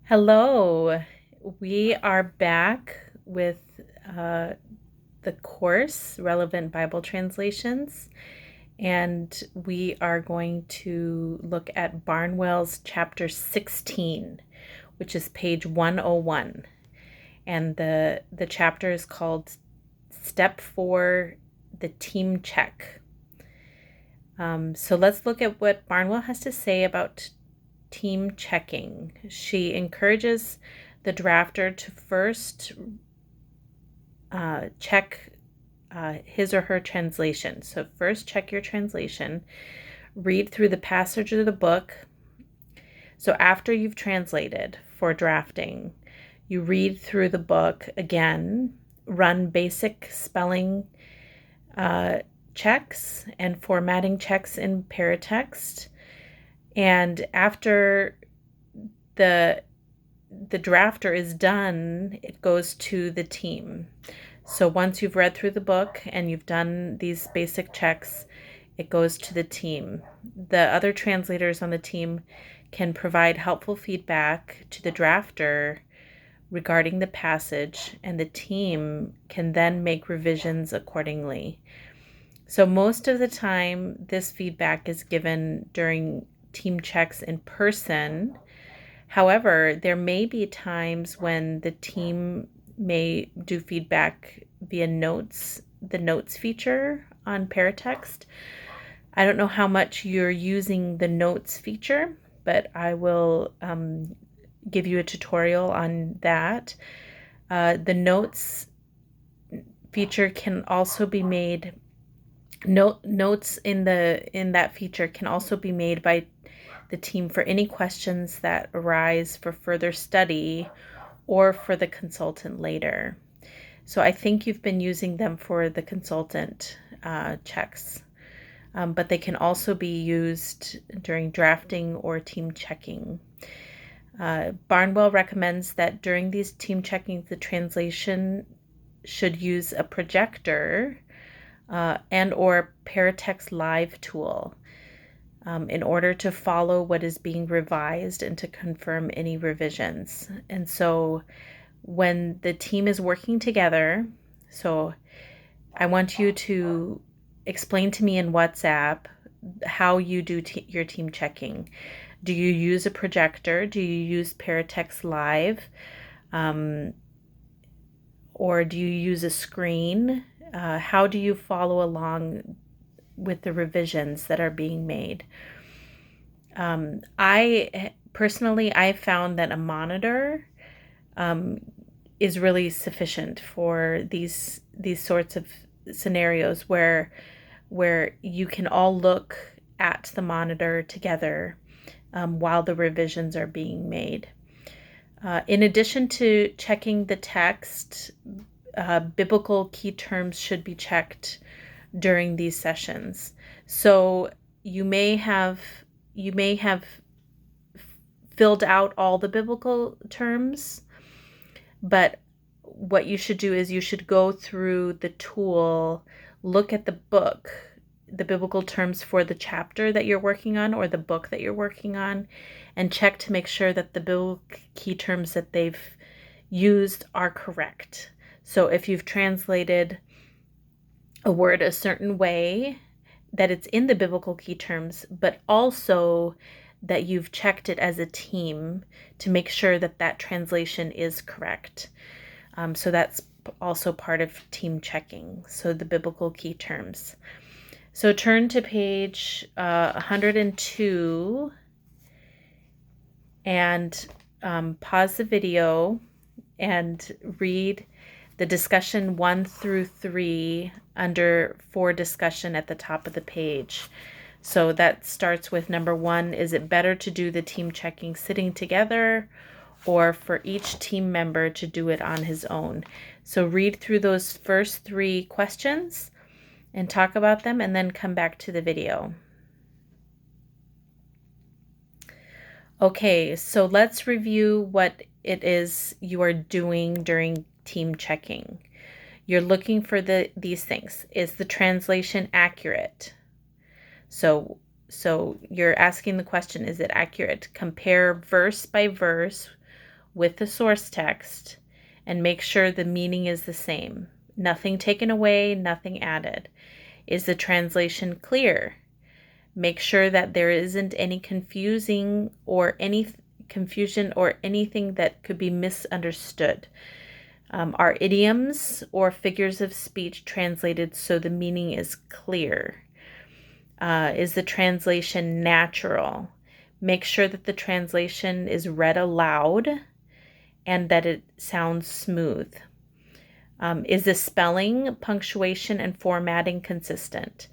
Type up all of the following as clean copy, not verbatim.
Hello, we are back with the course Relevant Bible Translations, and we are going to look at Barnwell's chapter 16, which is page 101. And the chapter is called Step 4, the Team Check. So let's look at what Barnwell has to say about team checking. She encourages the drafter to first check his or her translation. So first check your translation, read through the passage of the book. So after you've translated for drafting, you read through the book again, run basic spelling checks and formatting checks in paratext. And after the drafter is done, it goes to the team. So once you've read through the book and you've done these basic checks, it goes to the team. The other translators on the team can provide helpful feedback to the drafter regarding the passage, and the team can then make revisions accordingly. So most of the time, this feedback is given during team checks in person. However, there may be times when the team may do feedback via notes, the notes feature on Paratext. I don't know how much you're using the notes feature, but I will give you a tutorial on that. The notes feature can also be made. Notes in that feature can also be made by the team for any questions that arise for further study or for the consultant later. So I think you've been using them for the consultant checks, but they can also be used during drafting or team checking. Barnwell recommends that during these team checkings, the translation should use a projector and or Paratext Live tool in order to follow what is being revised and to confirm any revisions. And so when the team is working together, so I want you to explain to me in WhatsApp how you do your team checking. Do you use a projector? Do you use Paratext Live? Or do you use a screen? How do you follow along with the revisions that are being made? I found that a monitor is really sufficient for these sorts of scenarios where you can all look at the monitor together while the revisions are being made. In addition to checking the text, biblical key terms should be checked during these sessions. So you may have filled out all the biblical terms, but what you should do is you should go through the tool, look at the book, the biblical terms for the chapter that you're working on or the book that you're working on, and check to make sure that the biblical key terms that they've used are correct. So if you've translated a word a certain way, that it's in the biblical key terms, but also that you've checked it as a team to make sure that that translation is correct. So that's also part of team checking, so the biblical key terms. So turn to page 102 and pause the video and read the discussion 1 through 3 under for discussion at the top of the page. So that starts with number 1, is it better to do the team checking sitting together or for each team member to do it on his own? So read through those first 3 questions and talk about them, and then come back to the video. Okay, so let's review what it is you are doing during team checking. You're looking for these things. Is the translation accurate? So you're asking the question, is it accurate? Compare verse by verse with the source text and make sure the meaning is the same. Nothing taken away, nothing added. Is the translation clear? Make sure that there isn't any confusion or anything that could be misunderstood. Are idioms or figures of speech translated so the meaning is clear? Is the translation natural? Make sure that the translation is read aloud and that it sounds smooth. Is the spelling, punctuation, and formatting consistent?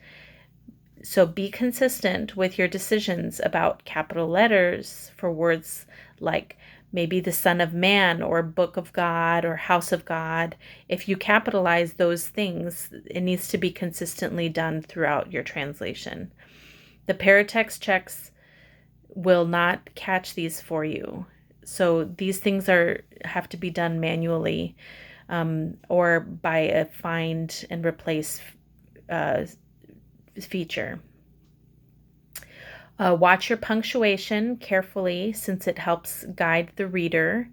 So be consistent with your decisions about capital letters for words like maybe the Son of Man or Book of God or House of God. If you capitalize those things, it needs to be consistently done throughout your translation. The paratext checks will not catch these for you. So these things have to be done manually or by a find and replace feature. Watch your punctuation carefully since it helps guide the reader.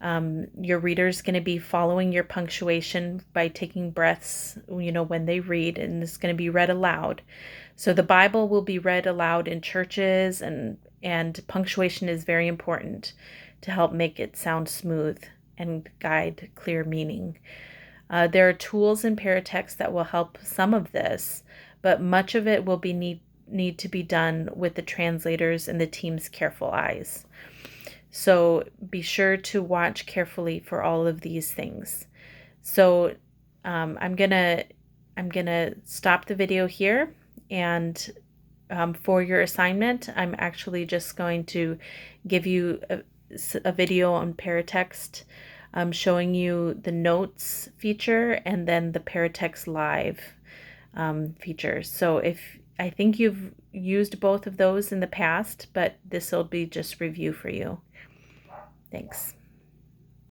Your reader is going to be following your punctuation by taking breaths, when they read, and it's going to be read aloud. So the Bible will be read aloud in churches, and punctuation is very important to help make it sound smooth and guide clear meaning. There are tools in Paratext that will help some of this, but much of it will be need to be done with the translators and the team's careful eyes. So be sure to watch carefully for all of these things. So I'm gonna stop the video here, and for your assignment, I'm actually just going to give you a video on Paratext showing you the notes feature and then the Paratext Live feature. So I think you've used both of those in the past, but this will be just review for you. Thanks.